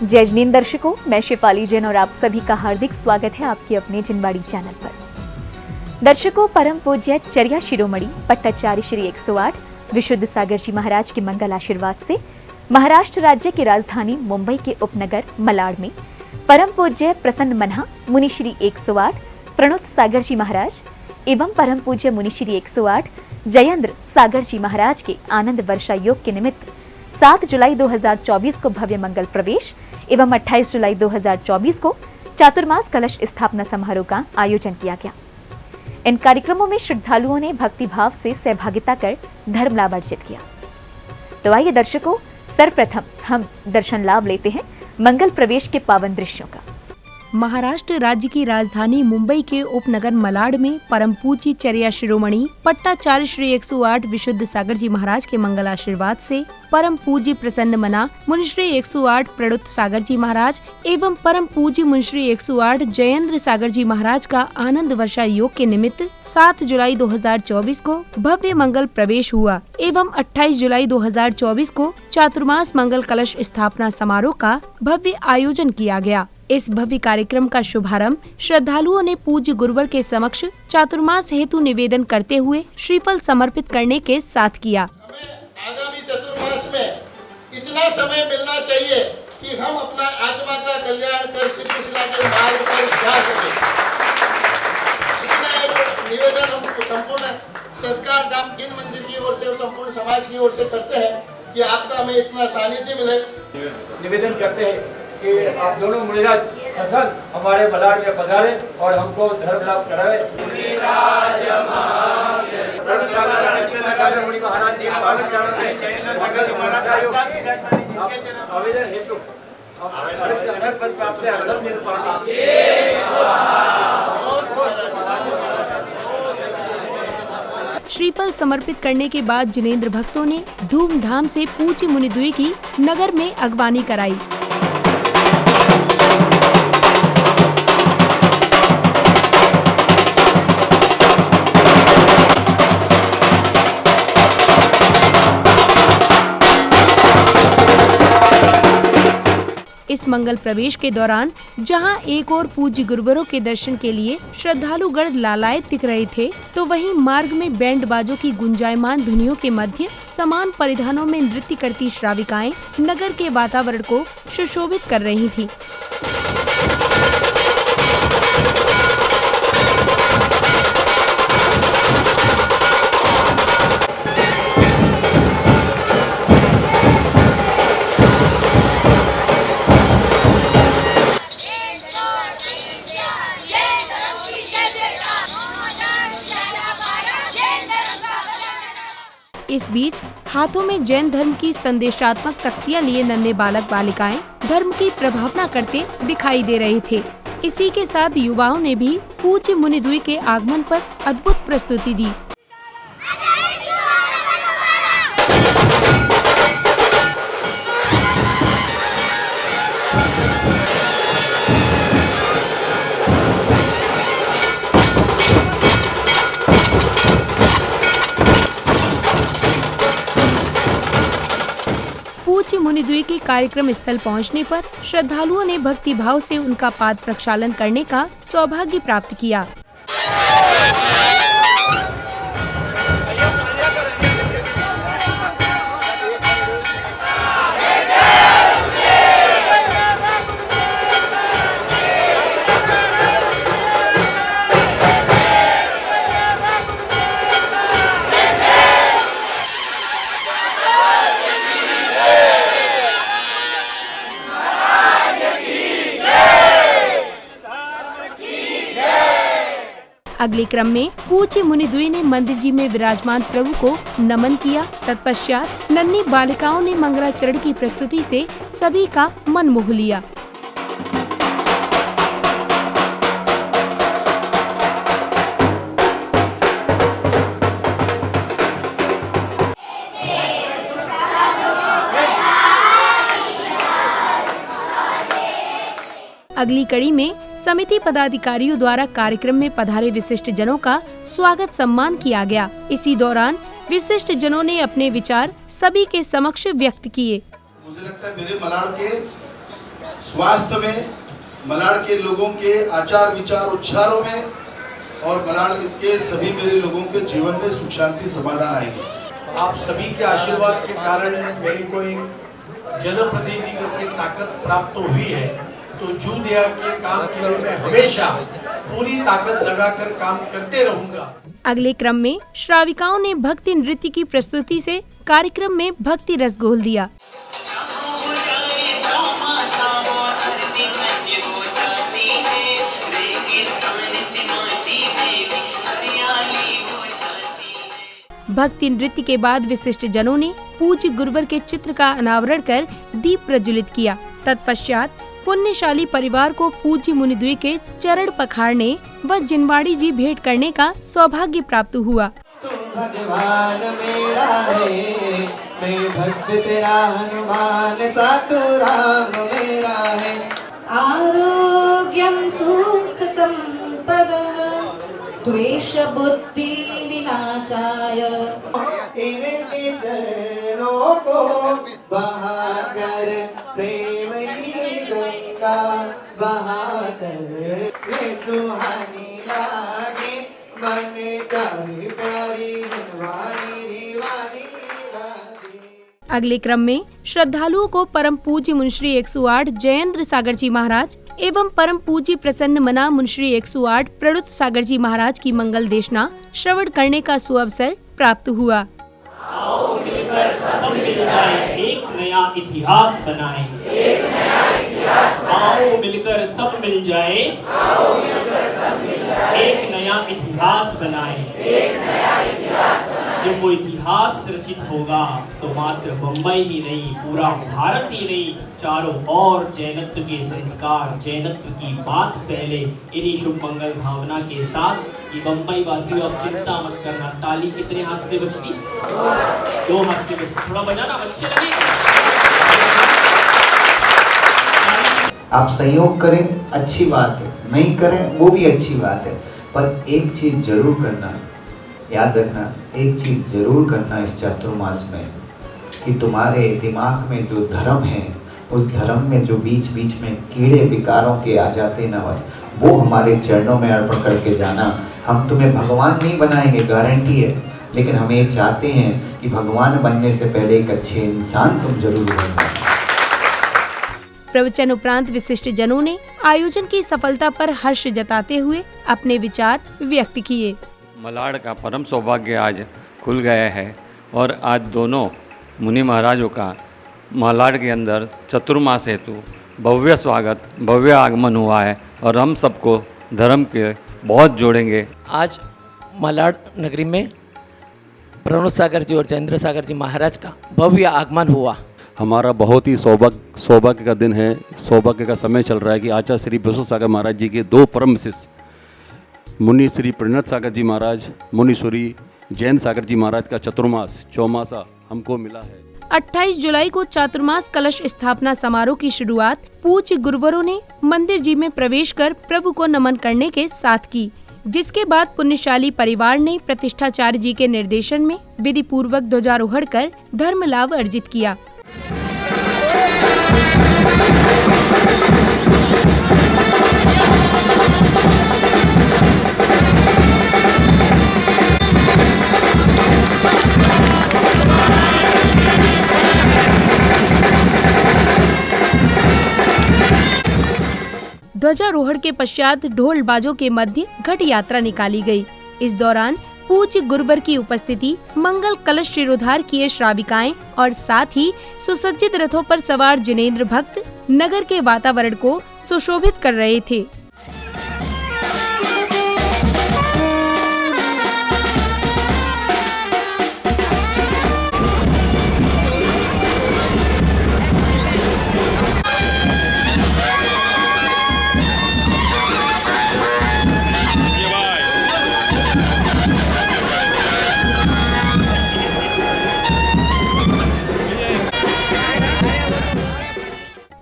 जय जनीन दर्शकों, मैं शिफाली जैन और आप सभी का हार्दिक स्वागत है आपके अपने जिनवाड़ी चैनल पर। दर्शकों, परम पूज्य चर्या शिरोमणि पट्टाचार्य श्री 108 विशुद्ध सागर जी महाराज के मंगल आशीर्वाद से महाराष्ट्र राज्य की राजधानी मुंबई के उपनगर मलाड में परम पूज्य प्रसन्न मन्हा मुनि श्री 108 प्रणुत सागर जी महाराज एवं परम पूज्य मुनि श्री 108 जयेंद्र सागर जी महाराज के आनंद वर्षा योग के निमित्त 7 जुलाई 2024 को भव्य मंगल प्रवेश एवं 28 जुलाई 2024 को चातुर्मास कलश स्थापना समारोह का आयोजन किया गया। इन कार्यक्रमों में श्रद्धालुओं ने भक्ति भाव से सहभागिता कर धर्म लाभ अर्जित किया। तो आइए दर्शकों, सर्वप्रथम हम दर्शन लाभ लेते हैं मंगल प्रवेश के पावन दृश्यों का। महाराष्ट्र राज्य की राजधानी मुंबई के उपनगर मलाड में परम पूज्य चर्या शिरोमणि पट्टाचार्य श्री 108 विशुद्ध सागर जी महाराज के मंगल आशीर्वाद से परम पूज्य प्रसन्न मन्हा मुनि श्री 108 प्रणुत सागर जी महाराज एवं परम पूज्य मुनि श्री 108 जयेंद्र सागर जी महाराज का आनंद वर्षा योग के निमित्त 7 जुलाई 2024 को भव्य मंगल प्रवेश हुआ एवं 28 जुलाई 2024 को चातुर्मास मंगल कलश स्थापना समारोह का भव्य आयोजन किया गया। इस भव्य कार्यक्रम का शुभारंभ श्रद्धालुओं ने पूज्य गुरुवर के समक्ष चातुर्मास हेतु निवेदन करते हुए श्रीफल समर्पित करने के साथ किया। आगामी चतुर्मास में इतना समय मिलना चाहिए कि हम अपना आत्मा का कल्याण कर सिद्ध शिला के मार्ग पर जा सके। इतना एक निवेदन हम संपूर्ण संस्कार धाम जिन मंदिर की ओर से और संपूर्ण समाज की ओर से करते हैं कि आपका हमें इतना सानिध्य मिले। निवेदन करते हैं कि आप दोनों मुनिराज सत्संग हमारे मलाड में पधारे और हमको धर्म लाभ करावे। आवेदन हेतु श्रीफल समर्पित करने के बाद जिनेंद्र भक्तों ने धूमधाम से पूज्य मुनिद्वय की नगर में अगवानी कराई। इस मंगल प्रवेश के दौरान जहां एक और पूज्य गुरुवरों के दर्शन के लिए श्रद्धालुगण लालायित दिख रहे थे, तो वहीं मार्ग में बैंड बाजों की गुंजायमान ध्वनियों के मध्य समान परिधानों में नृत्य करती श्राविकाएं नगर के वातावरण को सुशोभित कर रही थीं। इस बीच हाथों में जैन धर्म की संदेशात्मक तख्तियां लिए नन्हे बालक बालिकाएं धर्म की प्रभावना करते दिखाई दे रहे थे। इसी के साथ युवाओं ने भी पूज्य मुनिद्वय के आगमन पर अद्भुत प्रस्तुति दी। पूज्य मुनिद्वय के कार्यक्रम स्थल पहुंचने पर श्रद्धालुओं ने भक्ति भाव से उनका पाद प्रक्षालन करने का सौभाग्य प्राप्त किया। अगले क्रम में पूज्य मुनिद्वय ने मंदिर जी में विराजमान प्रभु को नमन किया। तत्पश्चात नन्ही बालिकाओं ने मंगलाचरण की प्रस्तुति से सभी का मन मोह लिया। अगली कड़ी में समिति पदाधिकारियों द्वारा कार्यक्रम में पधारे विशिष्ट जनों का स्वागत सम्मान किया गया। इसी दौरान विशिष्ट जनों ने अपने विचार सभी के समक्ष व्यक्त किए। मुझे लगता है मेरे मलाड के स्वास्थ्य में, मलाड़ के लोगों के आचार विचार उच्चारों में और मलाड़ के सभी मेरे लोगों के जीवन में सुख शांति समाधान आएगी। आप सभी के आशीर्वाद के कारण मेरे को एक जनप्रतिनिधि करके ताकत प्राप्त हुई है, तो जूदिया के काम के लिए मैं हमेशा पूरी ताकत लगाकर काम करते रहूंगा। अगले क्रम में श्राविकाओं ने भक्ति नृत्य की प्रस्तुति से कार्यक्रम में भक्ति रस घोल दिया। भक्ति नृत्य के बाद विशिष्ट जनों ने पूज्य गुरुवर के चित्र का अनावरण कर दीप प्रज्वलित किया। तत्पश्चात पुण्यशाली परिवार को पूज्य मुनिद्वय के चरण पखारने व जिनवाड़ी जी भेंट करने का सौभाग्य प्राप्त हुआ। तू भगवान मेरा है, मैं भक्त तेरा हनुमान, सातु राम मेरा है। आरोग्यम सुख संपदः द्वेष बुद्धि विनाशाय। इनके चरणों को बहाकर प्रेम की गंगा बहाकर, ये सुहानी लागे मन का प्यारी जनवाणी रिवानी लागे। अगले क्रम में श्रद्धालुओं को परम पूज्य मुंशी 108 जयेंद्र सागर जी महाराज एवं परम पूज्य प्रसन्न मना मुंशी 108 प्रणुत सागर जी महाराज की मंगल देशना श्रवण करने का सुअवसर प्राप्त हुआ। आओ मिलकर सब मिल जाए, एक नया इतिहास बनाए। आओ मिलकर सब मिल जाए, एक नया इतिहास बनाए। जब वो इतिहास रचित होगा तो मात्र बम्बई ही नहीं, पूरा भारत ही नहीं, चारों ओर जैनत्व के संस्कार, जैनत्व की बात पहले। इन्हीं शुभ मंगल भावना के साथ कि बम्बई वासियों अब चिंता मत करना। ताली कितने हाथ से बजती? 2 हाथ से बजती। थोड़ा बजाना बच्चे लगे। आप सहयोग करें अच्छी बात है, नहीं करें वो भी अच्छी बात है, पर एक चीज जरूर करना, याद रखना, एक चीज जरूर करना इस चातुर्मास में कि तुम्हारे दिमाग में जो धर्म है, उस धर्म में जो बीच बीच में कीड़े विकारों के आ जाते हैं ना, बस वो हमारे चरणों में अर्पण करके जाना। हम तुम्हें भगवान नहीं बनाएंगे, गारंटी है, लेकिन हम ये चाहते हैं कि भगवान बनने से पहले एक अच्छे इंसान तुम जरूर बनना। प्रवचन उपरांत विशिष्ट जनों ने आयोजन की सफलता पर हर्ष जताते हुए अपने विचार व्यक्त किए। मलाड़ का परम सौभाग्य आज खुल गया है और आज दोनों मुनि महाराजों का मलाड़ के अंदर चतुर्मास हेतु भव्य स्वागत, भव्य आगमन हुआ है और हम सबको धर्म के बहुत जोड़ेंगे। आज मलाड़ नगरी में प्रणुत सागर जी और जयेंद्र सागर जी महाराज का भव्य आगमन हुआ। हमारा बहुत ही सौभाग्य का दिन है, सौभाग्य का समय चल रहा है कि आचार्य श्री विश्व सागर महाराज जी के 2 परम शिष्य मुनि श्री प्रणत सागर जी महाराज, मुनि श्री जैन सागर जी महाराज का चतुर्मास चौमासा हमको मिला है। 28 जुलाई को चातुर्मास कलश स्थापना समारोह की शुरुआत पूज्य गुरुवरों ने मंदिर जी में प्रवेश कर प्रभु को नमन करने के साथ की, जिसके बाद पुण्यशाली परिवार ने प्रतिष्ठाचार्य जी के निर्देशन में विधि पूर्वक ध्वजारोहण कर धर्म लाभ अर्जित किया। ध्वजारोहण के पश्चात ढोल बाजों के मध्य घट यात्रा निकाली गई। इस दौरान पूज्य गुरुवर की उपस्थिति, मंगल कलश शिरोधार किए श्राविकाएं और साथ ही सुसज्जित रथों पर सवार जिनेंद्र भक्त नगर के वातावरण को सुशोभित कर रहे थे।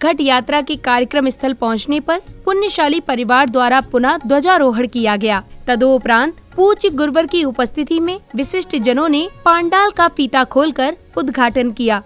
घट यात्रा के कार्यक्रम स्थल पहुंचने पर पुण्यशाली परिवार द्वारा पुनः ध्वजारोहण किया गया। तदोपरांत पूज्य गुरुवर की उपस्थिति में विशिष्ट जनों ने पांडाल का फीता खोलकर उद्घाटन किया।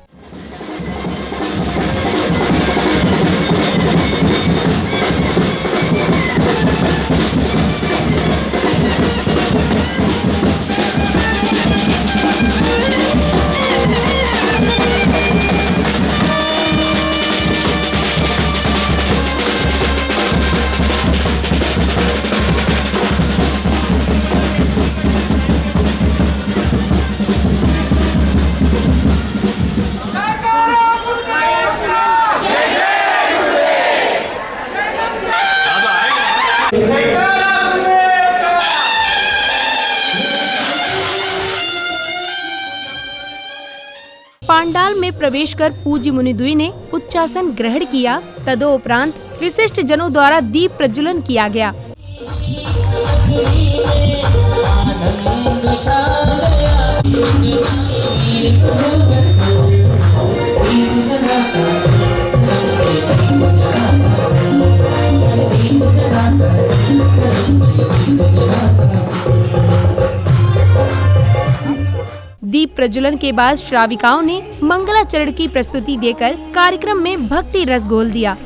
पांडाल में प्रवेश कर पूज्य मुनिद्वय ने उच्चासन ग्रहण किया। तदोपरांत विशिष्ट जनों द्वारा दीप प्रज्वलन किया गया। दीप प्रज्वलन के बाद श्राविकाओं ने मंगलाचरण की प्रस्तुति देकर कार्यक्रम में भक्ति रस घोल दिया।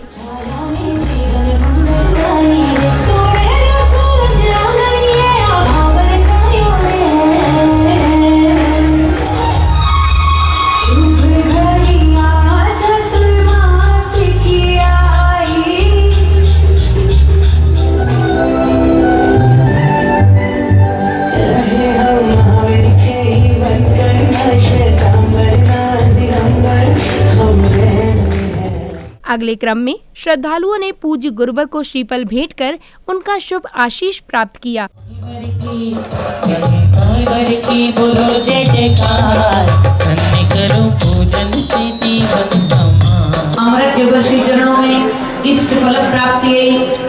अगले क्रम में श्रद्धालुओं ने पूज्य गुरुवर को श्रीफल भेंट कर उनका शुभ आशीष प्राप्त किया। अमृत युगल श्री चरणों में इष्ट फल प्राप्ति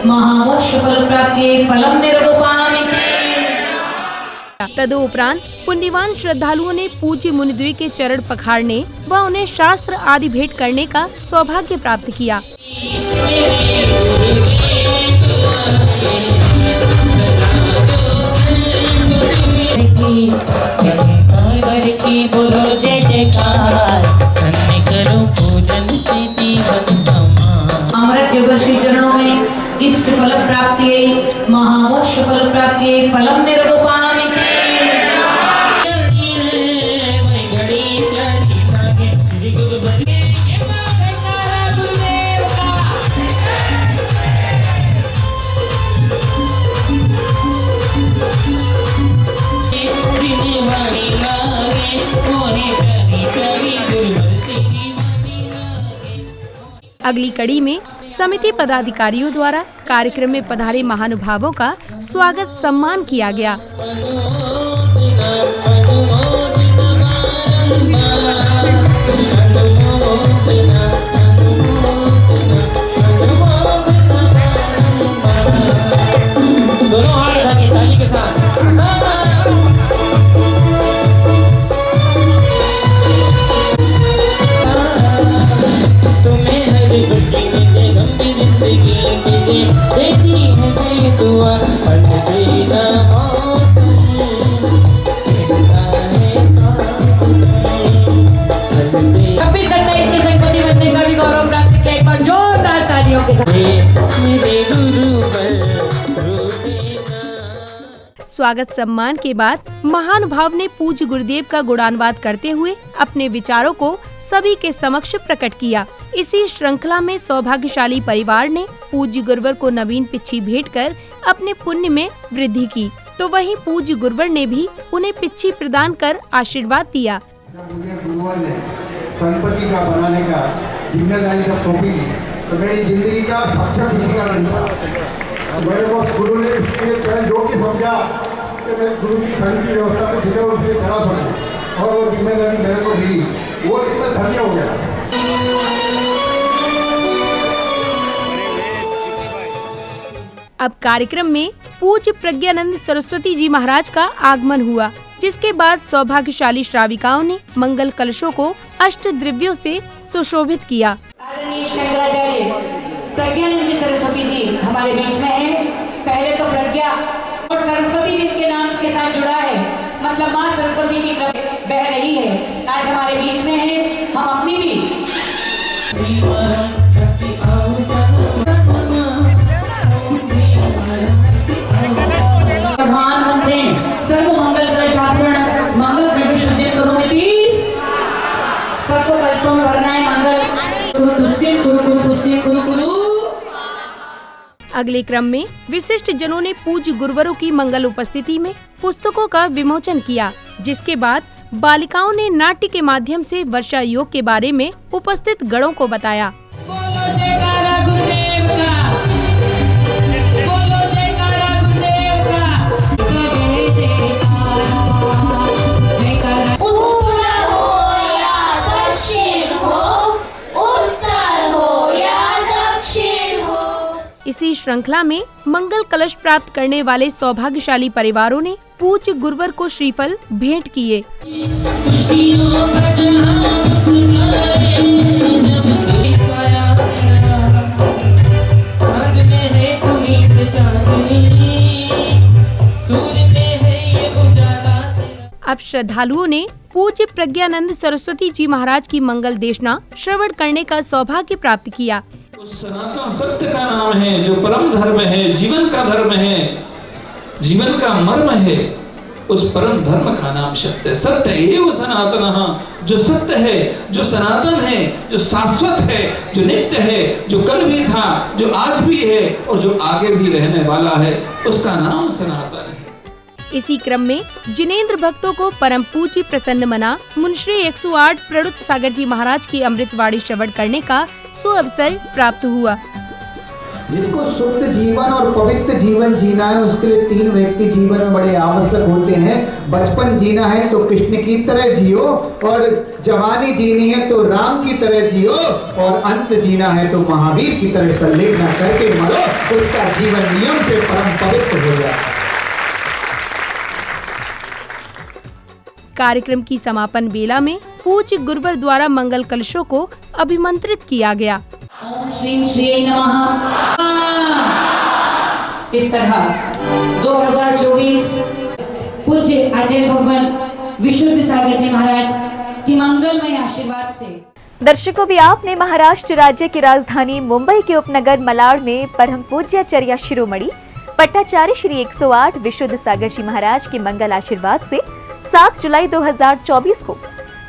महामोक्ष फल प्राप्ति फलम निर्वपामि। तदोपरांत पुण्यवान श्रद्धालुओं ने पूज्य मुनिद्वय के चरण पखारने व उन्हें शास्त्र आदि भेंट करने का सौभाग्य प्राप्त किया। अमृत युगल श्री चरणों में इष्ट फल प्राप्ति महामोक्ष फल प्राप्ति फलम निर्वपामि। अगली कड़ी में समिति पदाधिकारियों द्वारा कार्यक्रम में पधारे महानुभावों का स्वागत सम्मान किया गया। स्वागत सम्मान के बाद महानुभाव ने पूज्य गुरुदेव का गुणानुवाद करते हुए अपने विचारों को सभी के समक्ष प्रकट किया। इसी श्रृंखला में सौभाग्यशाली परिवार ने पूज्य गुरुवर को नवीन पिच्छी भेंट कर अपने पुण्य में वृद्धि की, तो वहीं पूज्य गुरुवर ने भी उन्हें पिच्छी प्रदान कर आशीर्वाद दिया। मुझे गुरुवर ने संपत्ति का बनाने का जिम्मेदारी जब सौंपी थी तो मेरी जिंदगी का सबसे खुशी का दिन था। मेरे को गुरु ने जो कि समझा कि मैं गुरु की धन की व्यवस्था को सीधे उससे खड़ा बना और वो जिम्मेदारी मेरे को मिली, वो कितना धन्य हो गया। अब कार्यक्रम में पूज्य प्रज्ञानंद सरस्वती जी महाराज का आगमन हुआ, जिसके बाद सौभाग्यशाली श्राविकाओं ने मंगल कलशों को अष्ट द्रव्यों से सुशोभित किया। शंकराचार्य प्रज्ञानंद सरस्वती जी हमारे बीच में है। पहले तो प्रज्ञा और सरस्वती जी के नाम के साथ जुड़ा है, मतलब माँ सरस्वती की बह रही है, आज हमारे बीच में है। हम अपनी भी प्रधानमंत्री सर्व मंगल कर शासन मंगल द्रव्य शुद्धि करो में सबको कलशों में भरना है मंगल। अगले क्रम में विशिष्ट जनों ने पूज्य गुरुवरों की मंगल उपस्थिति में पुस्तकों का विमोचन किया, जिसके बाद बालिकाओं ने नाट्य के माध्यम से वर्षा योग के बारे में उपस्थित गणों को बताया। इसी श्रृंखला में मंगल कलश प्राप्त करने वाले सौभाग्यशाली परिवारों ने पूज्य गुरुवर को श्रीफल भेंट किए। अब श्रद्धालुओं ने पूज्य प्रज्ञानंद सरस्वती जी महाराज की मंगल देशना श्रवण करने का सौभाग्य प्राप्त किया। उस सनातन सत्य का नाम है जो परम धर्म है, जीवन का धर्म है, जीवन का मर्म है। उस परम धर्म का नाम सत्य। सत्य एव सनातन, जो सत्य है, जो सनातन है, जो शाश्वत है, जो नित्य है, जो कल भी था, जो आज भी है और जो आगे भी रहने वाला है, उसका नाम सनातन है। इसी क्रम में जिनेंद्र भक्तों को परम पूज्य प्रसन्न मना मुनिश्री 108 प्रणुत सागर जी महाराज की अमृतवाणी श्रवण करने का सुअवसर प्राप्त हुआ। जिसको शुद्ध जीवन और पवित्र जीवन जीना है, उसके लिए 3 व्यक्ति जीवन में बड़े आवश्यक होते हैं। बचपन जीना है तो कृष्ण की तरह जियो, और जवानी जीनी है तो राम की तरह जियो, और अंत जीना है तो महावीर की तरह संलेखना करके मरो। उसका जीवन नियम से परम पवित्र हो जाए। कार्यक्रम की समापन बेला में पूज्य गुरुवर द्वारा मंगल कलशों को अभिमंत्रित किया गया। ओम श्रीम श्री नमः। इस तरह 2024 पूज्य आचार्य भगवान विशुद्ध सागर जी महाराज की मंगलमय आशीर्वाद से। दर्शकों, भी आपने महाराष्ट्र राज्य की राजधानी मुंबई के उपनगर मलाड में परम पूज्य चर्या शिरोमणि पट्टाचार्य श्री 108 विशुद्ध सागर जी महाराज के मंगल आशीर्वाद से 7 जुलाई 2024 को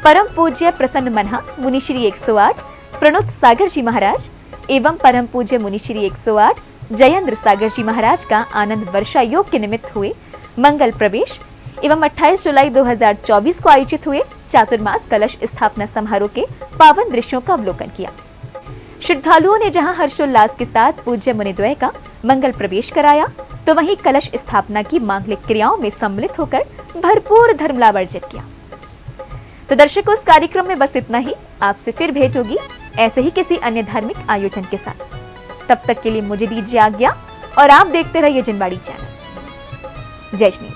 परम पूज्य प्रसन्न मना मुनिश्री 108 प्रणुत सागर जी महाराज एवं परम पूज्य मुनिश्री 108 जयेंद्र सागर जी महाराज का आनंद वर्षा योग के निमित्त हुए मंगल प्रवेश एवं 28 जुलाई 2024 को आयोजित हुए चातुर्मास कलश स्थापना समारोह के पावन दृश्यों का अवलोकन किया। श्रद्धालुओं ने जहां हर्षोल्लास के साथ पूज्य मुनिद्वय का मंगल प्रवेश कराया, तो वहीं कलश स्थापना की मांगलिक क्रियाओं में सम्मिलित होकर भरपूर धर्म लाभ अर्जित किया। तो दर्शकों, इस कार्यक्रम में बस इतना ही। आपसे फिर भेंट होगी ऐसे ही किसी अन्य धार्मिक आयोजन के साथ। तब तक के लिए मुझे दीजिए आज्ञा और आप देखते रहिए जिनवाड़ी चैनल। जय श्री।